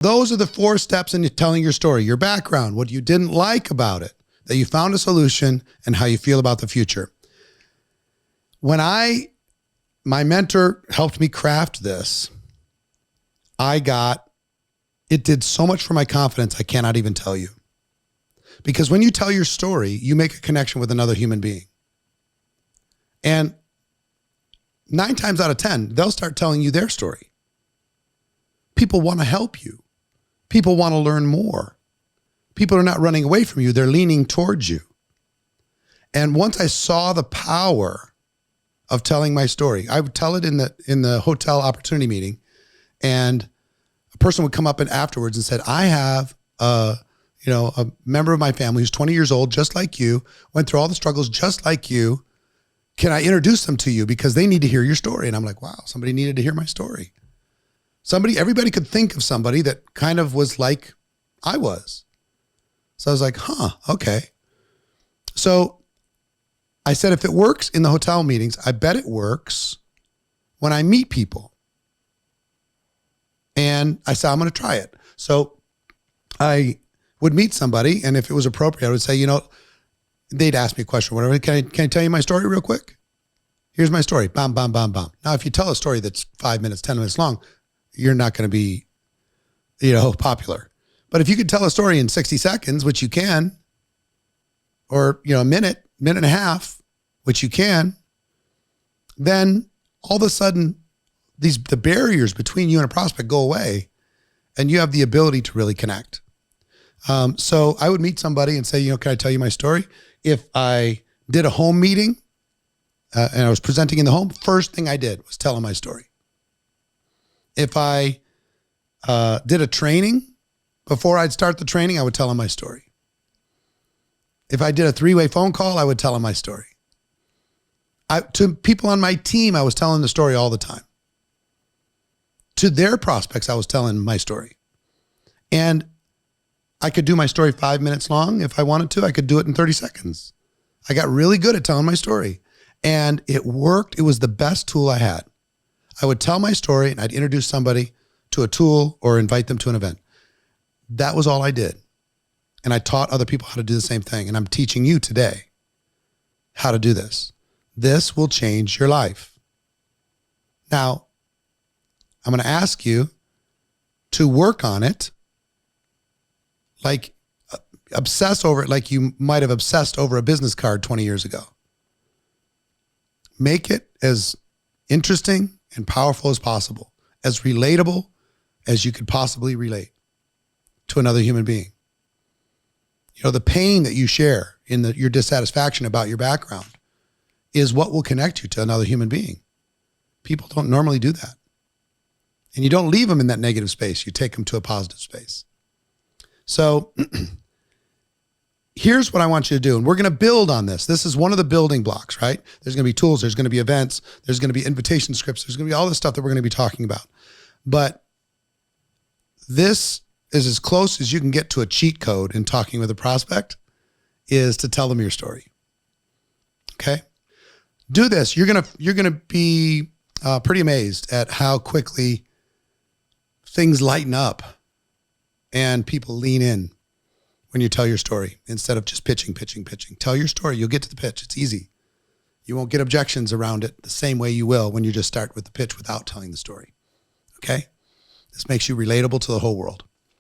Those are the 4 steps in telling your story: your background, what you didn't like about it, that you found a solution, and how you feel about the future. When my mentor helped me craft this, it did so much for my confidence, I cannot even tell you. Because when you tell your story, you make a connection with another human being. And 9 times out of 10, they'll start telling you their story. People want to help you. People want to learn more. People are not running away from you. They're leaning towards you. And once I saw the power of telling my story, I would tell it in the hotel opportunity meeting, and a person would come up and afterwards and said, I have a member of my family who's 20 years old, just like you, went through all the struggles just like you. Can I introduce them to you because they need to hear your story? And I'm like, wow, somebody needed to hear my story. Everybody could think of somebody that kind of was like I was. So I was like, okay. So I said, if it works in the hotel meetings, I bet it works when I meet people. And I said, I'm going to try it. So I would meet somebody, and if it was appropriate, I would say, they'd ask me a question or whatever. Can I tell you my story real quick? Here's my story. Bam, bam, bam, bam. Now, if you tell a story that's 5 minutes, 10 minutes long, you're not going to be, popular. But if you could tell a story in 60 seconds, which you can, or, a minute and a half, which you can, then all of a sudden the barriers between you and a prospect go away, and you have the ability to really connect. So I would meet somebody and say, can I tell you my story? If I did a home meeting and I was presenting in the home, first thing I did was tell them my story. If I did a training, before I'd start the training, I would tell them my story. If I did a 3-way phone call, I would tell them my story. To people on my team, I was telling the story all the time. To their prospects, I was telling my story. And I could do my story 5 minutes long. If I wanted to, I could do it in 30 seconds. I got really good at telling my story, and it worked. It was the best tool I had. I would tell my story, and I'd introduce somebody to a tool or invite them to an event. That was all I did. And I taught other people how to do the same thing. And I'm teaching you today how to do this. This will change your life. Now, I'm going to ask you to work on it, like obsess over it like you might have obsessed over a business card 20 years ago. Make it as interesting and powerful as possible, as relatable as you could possibly relate to another human being. The pain that you share in your dissatisfaction about your background is what will connect you to another human being. People don't normally do that. And you don't leave them in that negative space. You take them to a positive space. So here's what I want you to do. And we're going to build on this. This is one of the building blocks, right? There's going to be tools. There's going to be events. There's going to be invitation scripts. There's going to be all this stuff that we're going to be talking about. But this is as close as you can get to a cheat code in talking with a prospect, is to tell them your story. Okay? Do this. You're going to be pretty amazed at how quickly things lighten up and people lean in when you tell your story instead of just pitching. Tell your story. You'll get to the pitch. It's easy. You won't get objections around it the same way you will when you just start with the pitch without telling the story. Okay? This makes you relatable to the whole world.